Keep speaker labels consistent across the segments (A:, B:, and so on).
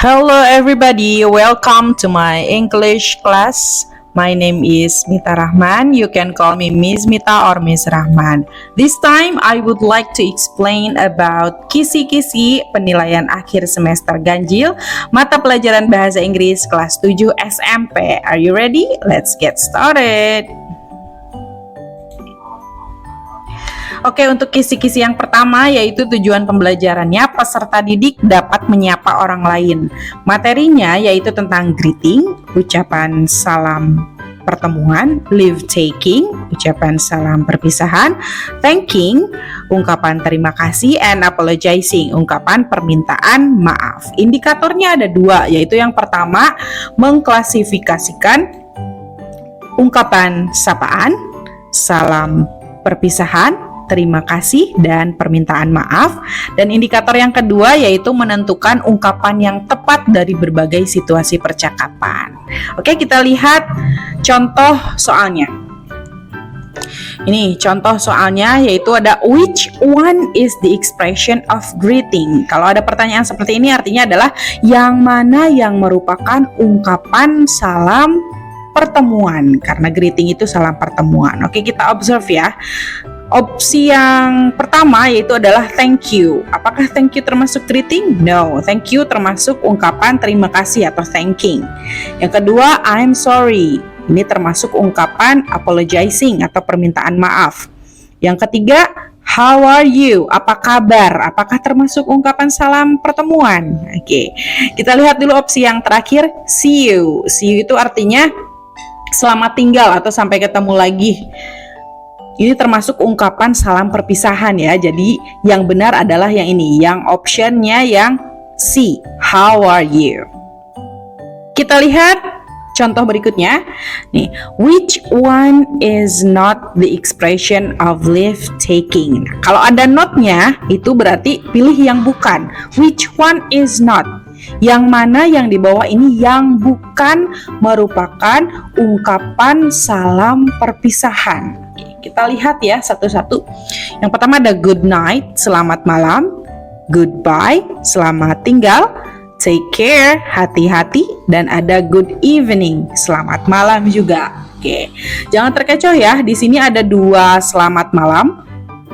A: Hello everybody, welcome to my English class. My name is Mita Rahman. You can call me Miss Mita or Miss Rahman. This time I would like to explain about kisi-kisi penilaian akhir semester ganjil mata pelajaran bahasa Inggris kelas 7 SMP. Are you ready? Let's get started. Oke, untuk kisi-kisi yang pertama yaitu tujuan pembelajarannya peserta didik dapat menyapa orang lain. Materinya yaitu tentang greeting, ucapan salam pertemuan, leave taking, ucapan salam perpisahan, thanking, ungkapan terima kasih, and apologizing, ungkapan permintaan maaf. Indikatornya ada dua, yaitu yang pertama mengklasifikasikan ungkapan sapaan, salam perpisahan, terima kasih, dan permintaan maaf. Dan indikator yang kedua yaitu menentukan ungkapan yang tepat dari berbagai situasi percakapan. Oke, kita lihat contoh soalnya. Ini contoh soalnya yaitu ada which one is the expression of greeting. Kalau ada pertanyaan seperti ini artinya adalah yang mana yang merupakan ungkapan salam pertemuan, karena greeting itu salam pertemuan. Oke, kita observe ya. Opsi yang pertama yaitu adalah thank you. Apakah thank you termasuk greeting? No, thank you termasuk ungkapan terima kasih atau thanking. Yang kedua, I'm sorry. Ini termasuk ungkapan apologizing atau permintaan maaf. Yang ketiga, how are you? Apa kabar? Apakah termasuk ungkapan salam pertemuan? Oke, kita lihat dulu opsi yang terakhir, see you. See you itu artinya selamat tinggal atau sampai ketemu lagi. Ini termasuk ungkapan salam perpisahan ya. Jadi yang benar adalah yang ini, yang optionnya yang C, how are you. Kita lihat contoh berikutnya. Nih, which one is not the expression of leave taking? Nah, kalau ada not-nya itu berarti pilih yang bukan. Which one is not? Yang mana yang di bawah ini yang bukan merupakan ungkapan salam perpisahan. Kita lihat ya satu-satu. Yang pertama ada good night, selamat malam. Goodbye, selamat tinggal. Take care, hati-hati. Dan ada good evening, selamat malam juga. Oke, jangan terkecoh ya. Di sini ada dua selamat malam,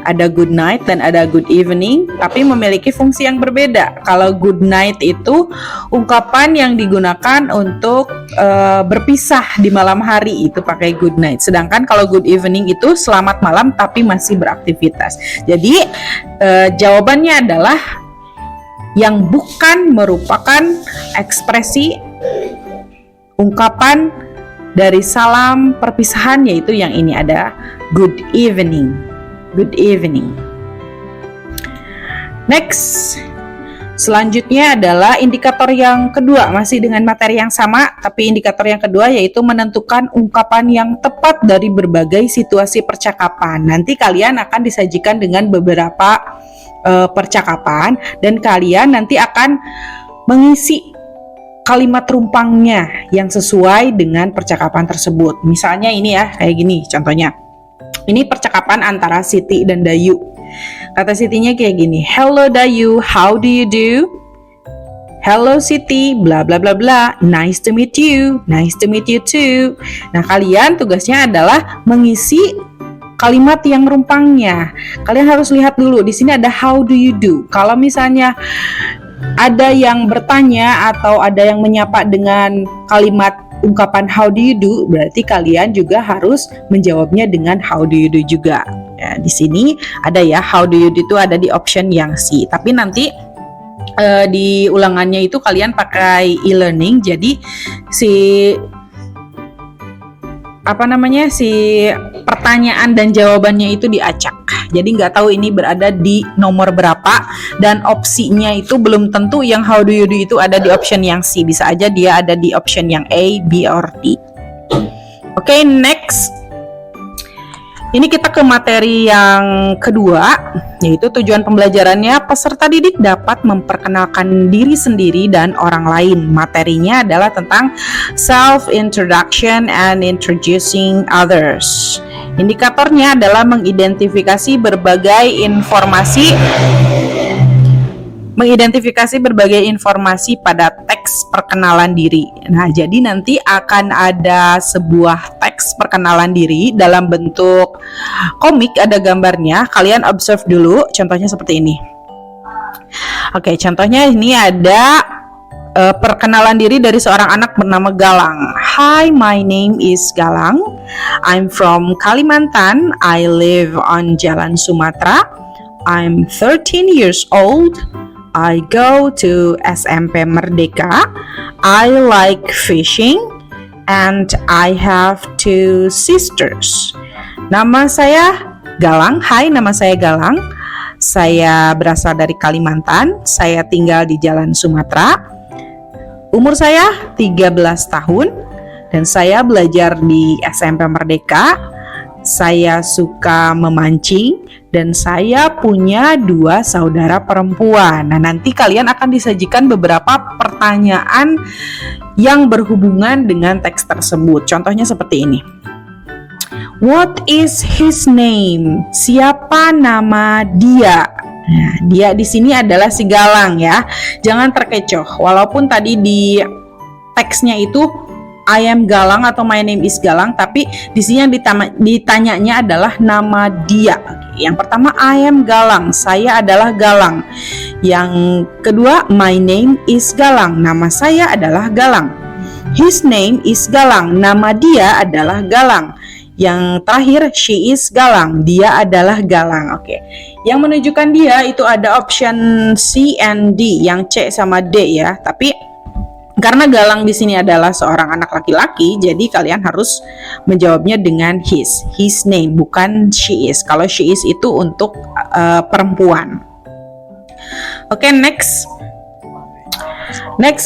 A: ada good night dan ada good evening, tapi memiliki fungsi yang berbeda. Kalau good night itu ungkapan yang digunakan untuk berpisah di malam hari, itu pakai good night. Sedangkan kalau good evening itu selamat malam tapi masih beraktivitas. Jadi jawabannya adalah yang bukan merupakan ekspresi ungkapan dari salam perpisahan, yaitu yang ini ada good evening. Good evening. Next, selanjutnya adalah indikator yang kedua, masih dengan materi yang sama, tapi indikator yang kedua yaitu menentukan ungkapan yang tepat dari berbagai situasi percakapan. Nanti kalian akan disajikan dengan beberapa percakapan dan kalian nanti akan mengisi kalimat rumpangnya yang sesuai dengan percakapan tersebut. Misalnya ini ya, kayak gini contohnya. Ini percakapan antara Siti dan Dayu. Kata Sitinya kayak gini, hello Dayu, how do you do? Hello Siti, bla bla bla bla, nice to meet you, nice to meet you too. Nah, kalian tugasnya adalah mengisi kalimat yang rumpangnya. Kalian harus lihat dulu, di sini ada how do you do. Kalau misalnya ada yang bertanya atau ada yang menyapa dengan kalimat ungkapan how do you do, berarti kalian juga harus menjawabnya dengan how do you do juga. Ya, di sini ada ya how do you do itu ada di option yang C. Tapi nanti di ulangannya itu kalian pakai e-learning, jadi si pertanyaan dan jawabannya itu diacak. Jadi nggak tahu ini berada di nomor berapa, dan opsinya itu belum tentu yang how do you do itu ada di option yang C. Bisa aja dia ada di option yang A, B, or D. Oke, next. Ini kita ke materi yang kedua, yaitu tujuan pembelajarannya peserta didik dapat memperkenalkan diri sendiri dan orang lain. Materinya adalah tentang self-introduction and introducing others. Indikatornya adalah mengidentifikasi berbagai informasi mengidentifikasi berbagai informasi pada teks perkenalan diri. Nah, jadi nanti akan ada sebuah teks perkenalan diri dalam bentuk komik, ada gambarnya. Kalian observe dulu, contohnya seperti ini. Oke, contohnya ini ada perkenalan diri dari seorang anak bernama Galang. Hi, my name is Galang. I'm from Kalimantan. I live on Jalan Sumatera. I'm 13 years old. I go to SMP Merdeka. I like fishing and I have 2 sisters. Nama saya Galang. Hai, nama saya Galang. Saya berasal dari Kalimantan. Saya tinggal di Jalan Sumatera. Umur saya 13 tahun dan saya belajar di SMP Merdeka. Saya suka memancing dan saya punya 2 saudara perempuan. Nah, nanti kalian akan disajikan beberapa pertanyaan yang berhubungan dengan teks tersebut. Contohnya seperti ini. What is his name? Siapa nama dia? Nah, dia di sini adalah si Galang ya. Jangan terkecoh. Walaupun tadi di teksnya itu I am Galang atau my name is Galang, tapi di sini yang ditanyanya adalah nama dia. Yang pertama, I am Galang, saya adalah Galang. Yang kedua, my name is Galang, nama saya adalah Galang. His name is Galang, nama dia adalah Galang. Yang terakhir, she is Galang, dia adalah Galang. Oke. Yang menunjukkan dia itu ada option C and D, yang C sama D ya. Tapi karena Galang di sini adalah seorang anak laki-laki, jadi kalian harus menjawabnya dengan his name, bukan she is. Kalau she is itu untuk perempuan. Oke, next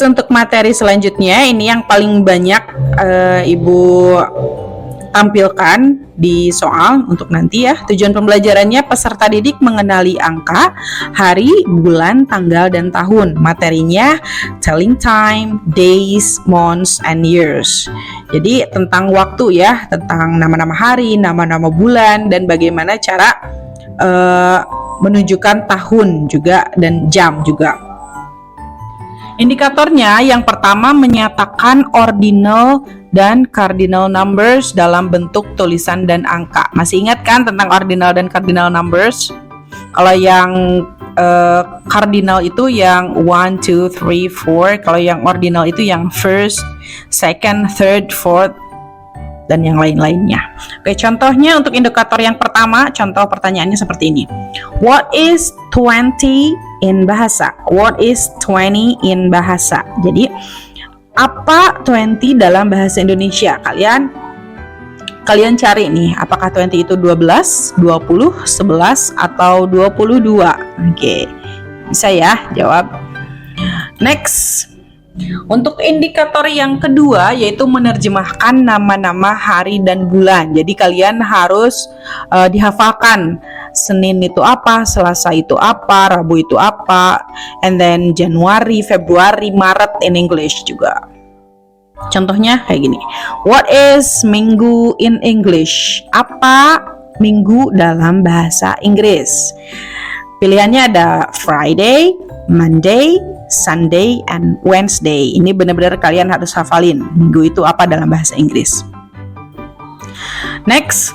A: untuk materi selanjutnya, ini yang paling banyak Ibu tampilkan di soal untuk nanti ya. Tujuan pembelajarannya peserta didik mengenali angka, hari, bulan, tanggal, dan tahun. Materinya telling time, days, months, and years. Jadi tentang waktu ya, tentang nama-nama hari, nama-nama bulan, dan bagaimana cara menunjukkan tahun juga dan jam juga. Indikatornya yang pertama menyatakan ordinal dan cardinal numbers dalam bentuk tulisan dan angka. Masih ingat kan tentang ordinal dan cardinal numbers? Kalau yang cardinal itu yang 1, 2, 3, 4. Kalau yang ordinal itu yang first, second, third, fourth, dan yang lain-lainnya. Oke, contohnya untuk indikator yang pertama, contoh pertanyaannya seperti ini. What is 20 in bahasa? What is 20 in bahasa? Jadi, apa 20 dalam bahasa Indonesia? Kalian cari nih, apakah 20 itu 12, 20, 11, atau 22? Oke, bisa ya jawab. Next. Untuk indikator yang kedua yaitu menerjemahkan nama-nama hari dan bulan. Jadi kalian harus dihafalkan Senin itu apa, Selasa itu apa, Rabu itu apa, and then Januari, Februari, Maret in English juga. Contohnya kayak gini. What is minggu in English? Apa minggu dalam bahasa Inggris? Pilihannya ada Friday, Monday, Sunday, and Wednesday. Ini benar-benar kalian harus hafalin. Minggu itu apa dalam bahasa Inggris. Next.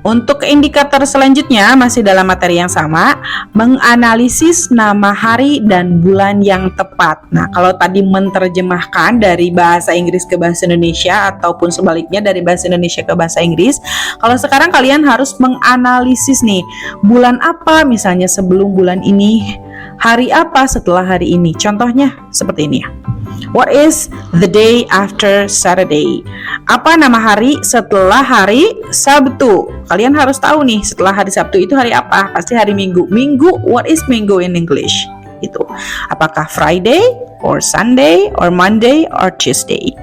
A: Untuk indikator selanjutnya, masih dalam materi yang sama, menganalisis nama hari dan bulan yang tepat. Nah, kalau tadi menerjemahkan dari bahasa Inggris ke bahasa Indonesia, ataupun sebaliknya dari bahasa Indonesia ke bahasa Inggris, kalau sekarang kalian harus menganalisis nih, bulan apa misalnya sebelum bulan ini, hari apa setelah hari ini. Contohnya seperti ini ya. What is the day after Saturday? Apa nama hari setelah hari Sabtu? Kalian harus tahu nih, setelah hari Sabtu itu hari apa? Pasti hari Minggu. Minggu, what is Minggu in English? Itu. Apakah Friday, or Sunday, or Monday, or Tuesday?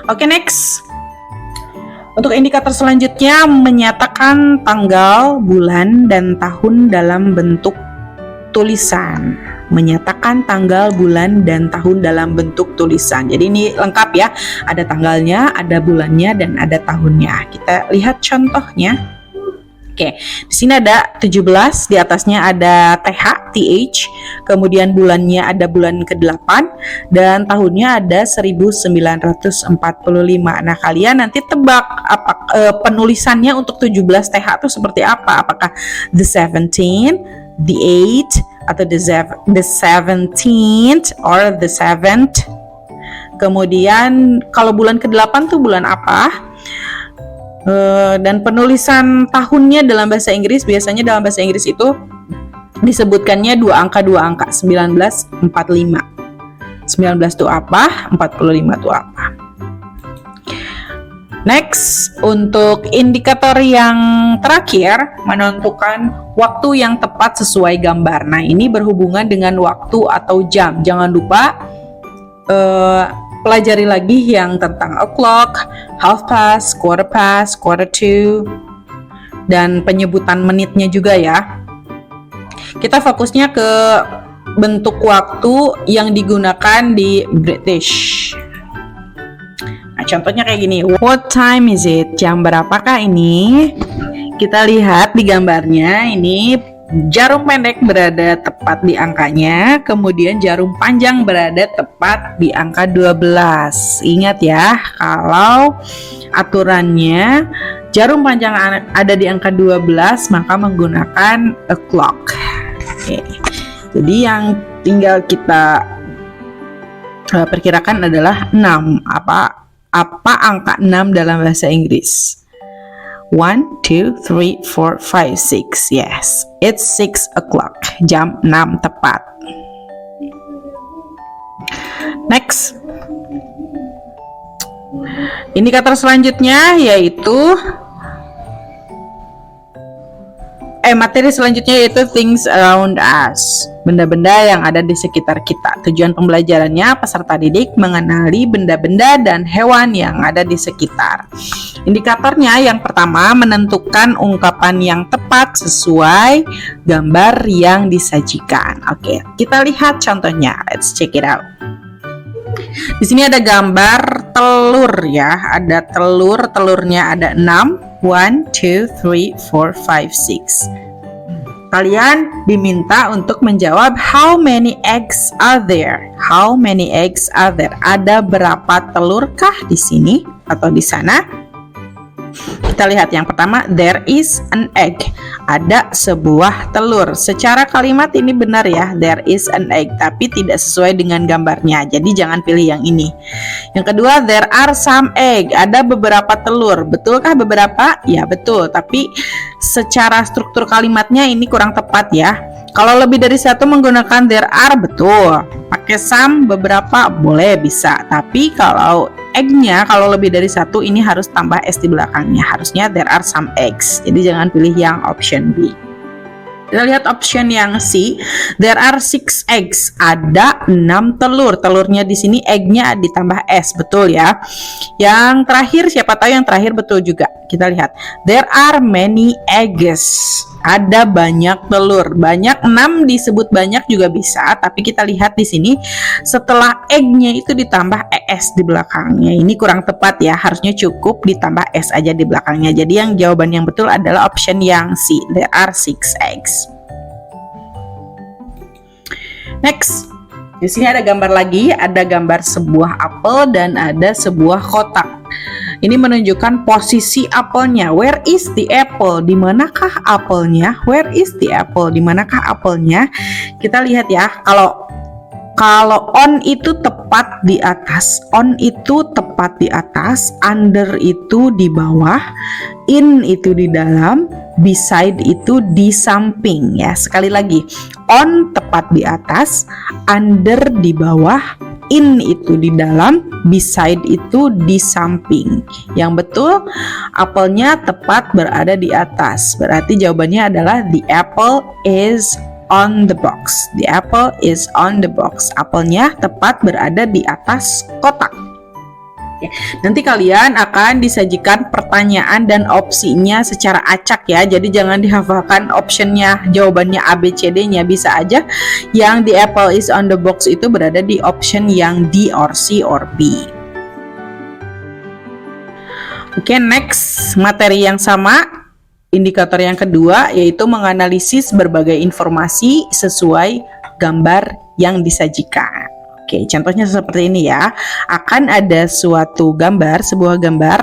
A: Oke, next. Untuk indikator selanjutnya menyatakan tanggal, bulan, dan tahun dalam bentuk tulisan. Menyatakan tanggal, bulan, dan tahun dalam bentuk tulisan. Jadi ini lengkap ya. Ada tanggalnya, ada bulannya, dan ada tahunnya. Kita lihat contohnya. Oke, di sini ada 17, di atasnya ada TH, kemudian bulannya ada bulan ke-8, dan tahunnya ada 1945. Nah, kalian nanti tebak penulisannya untuk 17 TH itu seperti apa? Apakah the 17, the 8, atau the 17th, or the 7th? Kemudian kalau bulan ke-8 tuh bulan apa? Dan penulisan tahunnya dalam bahasa Inggris, biasanya dalam bahasa Inggris itu disebutkannya dua angka 1945. 19 itu apa? 45 itu apa? Next, untuk indikator yang terakhir, menentukan waktu yang tepat sesuai gambar. Nah, ini berhubungan dengan waktu atau jam. Jangan lupa pelajari lagi yang tentang o'clock, half past, quarter to, dan penyebutan menitnya juga ya. Kita fokusnya ke bentuk waktu yang digunakan di British. Nah, contohnya kayak gini. What time is it? Jam berapakah ini? Kita lihat di gambarnya, ini jarum pendek berada tepat di angkanya, kemudian jarum panjang berada tepat di angka 12. Ingat ya, kalau aturannya jarum panjang ada di angka 12, maka menggunakan o'clock. Oke. Jadi yang tinggal kita perkirakan adalah 6. Apa angka 6 dalam bahasa Inggris? 1, 2, 3, 4, 5, 6. Yes, it's 6 o'clock. Jam 6 tepat. Next. Indikator selanjutnya yaitu materi selanjutnya yaitu things around us. Benda-benda yang ada di sekitar kita. Tujuan pembelajarannya peserta didik mengenali benda-benda dan hewan yang ada di sekitar. Indikatornya yang pertama, menentukan ungkapan yang tepat sesuai gambar yang disajikan. Oke, kita lihat contohnya. Let's check it out. Di sini ada gambar telur ya. Ada telur, telurnya ada 6. 1, 2, 3, 4, 5, 6. Kalian diminta untuk menjawab how many eggs are there? How many eggs are there? Ada berapa telurkah di sini atau di sana? Kita lihat yang pertama, there is an egg. Ada sebuah telur. Secara kalimat ini benar ya, there is an egg, tapi tidak sesuai dengan gambarnya. Jadi jangan pilih yang ini. Yang kedua, there are some egg. Ada beberapa telur. Betulkah beberapa? Ya betul, tapi secara struktur kalimatnya ini kurang tepat ya. Kalau lebih dari satu menggunakan there are, betul. Pakai some, beberapa, boleh, bisa. Tapi kalau egg-nya, kalau lebih dari satu, ini harus tambah s di belakangnya. Harusnya there are some eggs. Jadi jangan pilih yang option B. Kita lihat option yang C. There are 6 eggs. Ada 6 telur. Telurnya di sini, egg-nya ditambah S. Betul ya. Yang terakhir, siapa tahu yang terakhir betul juga. Kita lihat. There are many eggs. Ada banyak telur. Banyak, 6 disebut banyak juga bisa. Tapi kita lihat di sini, setelah egg-nya itu ditambah ES di belakangnya. Ini kurang tepat ya. Harusnya cukup ditambah S aja di belakangnya. Jadi yang jawaban yang betul adalah option yang C. There are 6 eggs. Next, di sini ada gambar lagi, ada gambar sebuah apel dan ada sebuah kotak. Ini menunjukkan posisi apelnya. Where is the apple? Di manakah apelnya? Where is the apple? Di manakah apelnya? Kita lihat ya. Kalau on itu tepat di atas, on itu tepat di atas, under itu di bawah, in itu di dalam, beside itu di samping ya. Sekali lagi, on tepat di atas, under di bawah, in itu di dalam, beside itu di samping. Yang betul, apelnya tepat berada di atas. Berarti jawabannya adalah the apple is on the box. The apple is on the box. Apelnya tepat berada di atas kotak. Oke. Nanti kalian akan disajikan pertanyaan dan opsinya secara acak ya. Jadi jangan dihafalkan optionnya, jawabannya A, B, C, D-nya. Bisa aja yang the apple is on the box itu berada di option yang D or C or B. Oke, next materi yang sama. Indikator yang kedua yaitu menganalisis berbagai informasi sesuai gambar yang disajikan. Oke, contohnya seperti ini ya. Akan ada suatu gambar, sebuah gambar,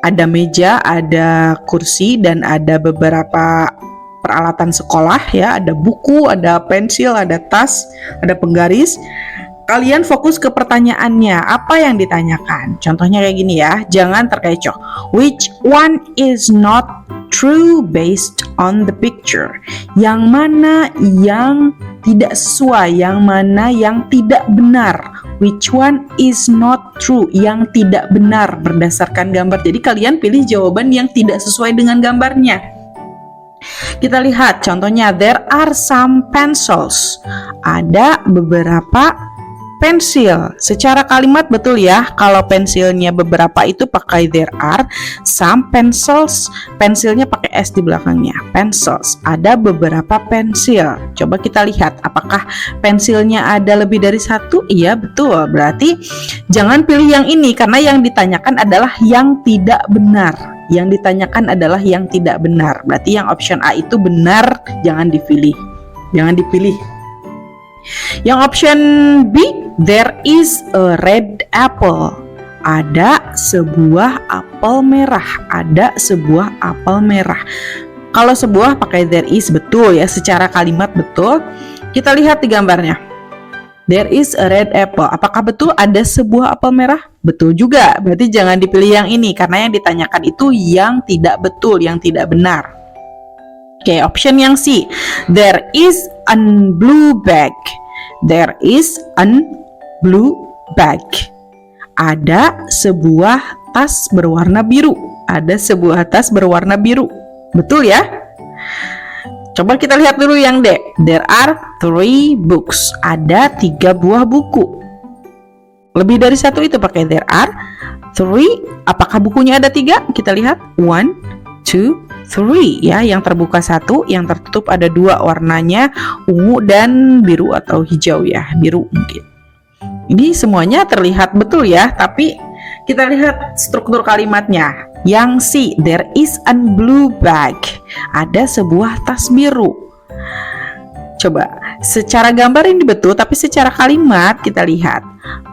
A: ada meja, ada kursi, dan ada beberapa peralatan sekolah ya, ada buku, ada pensil, ada tas, ada penggaris. Kalian fokus ke pertanyaannya, apa yang ditanyakan. Contohnya kayak gini ya, jangan terkecoh. Which one is not true based on the picture? Yang mana yang tidak sesuai, yang mana yang tidak benar. Which one is not true? Yang tidak benar berdasarkan gambar. Jadi kalian pilih jawaban yang tidak sesuai dengan gambarnya. Kita lihat contohnya, there are some pencils. Ada beberapa pensil. Secara kalimat betul ya, kalau pensilnya beberapa itu pakai there are, some pencils, pensilnya pakai s di belakangnya, pencils. Ada beberapa pensil. Coba kita lihat apakah pensilnya ada lebih dari satu. Iya betul, berarti jangan pilih yang ini karena yang ditanyakan adalah yang tidak benar. Yang ditanyakan adalah yang tidak benar. Berarti yang option A itu benar, jangan dipilih. Jangan dipilih. Yang option B, there is a red apple. Ada sebuah apel merah. Ada sebuah apel merah. Kalau sebuah pakai there is betul ya, secara kalimat betul. Kita lihat di gambarnya. There is a red apple. Apakah betul ada sebuah apel merah? Betul juga. Berarti jangan dipilih yang ini karena yang ditanyakan itu yang tidak betul, yang tidak benar. Oke, option yang C. There is a blue bag. There is a blue bag. Ada sebuah tas berwarna biru. Ada sebuah tas berwarna biru. Betul ya? Coba kita lihat dulu yang D. There are 3 books. Ada 3 buah buku. Lebih dari satu itu pakai there are 3. Apakah bukunya ada 3? Kita lihat. 1, 2, 3 ya, yang terbuka 1, yang tertutup ada 2, warnanya ungu dan biru atau hijau ya, biru mungkin. Ini semuanya terlihat betul ya, tapi kita lihat struktur kalimatnya. Yang C, there is a blue bag. Ada sebuah tas biru. Coba, secara gambar ini betul, tapi secara kalimat kita lihat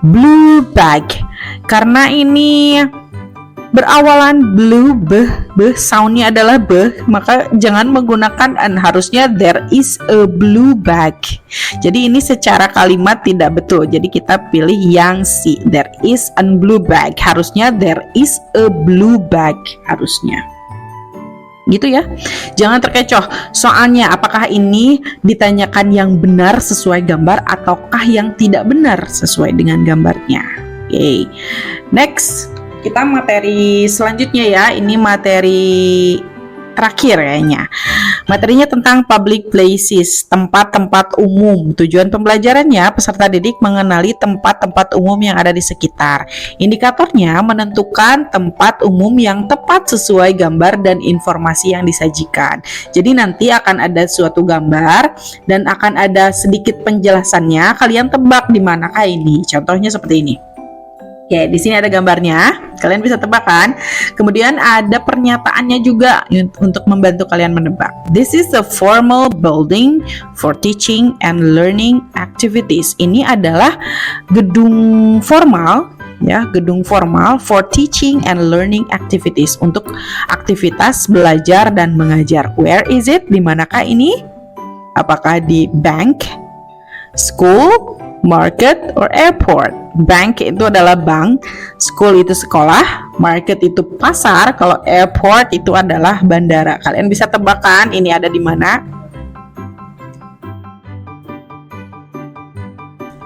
A: blue bag. Karena ini berawalan blue, soundnya adalah maka jangan menggunakan an, harusnya there is a blue bag. Jadi ini secara kalimat tidak betul, jadi kita pilih yang C, there is a blue bag. Harusnya there is a blue bag, harusnya gitu ya. Jangan terkecoh soalnya apakah ini ditanyakan yang benar sesuai gambar ataukah yang tidak benar sesuai dengan gambarnya. Oke, next kita materi selanjutnya ya. Ini materi terakhir kayaknya. Materinya tentang public places, tempat-tempat umum. Tujuan pembelajarannya, peserta didik mengenali tempat-tempat umum yang ada di sekitar. Indikatornya menentukan tempat umum yang tepat sesuai gambar dan informasi yang disajikan. Jadi nanti akan ada suatu gambar dan akan ada sedikit penjelasannya. Kalian tebak di manakah ini. Contohnya seperti ini. Oke, di sini ada gambarnya, kalian bisa tebak kan? Kemudian ada pernyataannya juga untuk membantu kalian menebak. This is a formal building for teaching and learning activities. Ini adalah gedung formal, ya, gedung formal for teaching and learning activities, untuk aktivitas belajar dan mengajar. Where is it? Di manakah ini? Apakah di bank, school, market, or airport? Bank itu adalah bank, school itu sekolah, market itu pasar, kalau airport itu adalah bandara. Kalian bisa tebak kan ini ada di mana?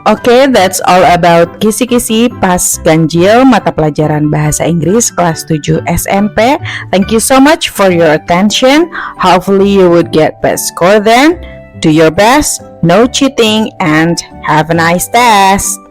A: Oke, that's all about kisi-kisi pas ganjil mata pelajaran bahasa Inggris kelas 7 SMP. Thank you so much for your attention. Hopefully you would get best score then. Do your best, no cheating, and have a nice test.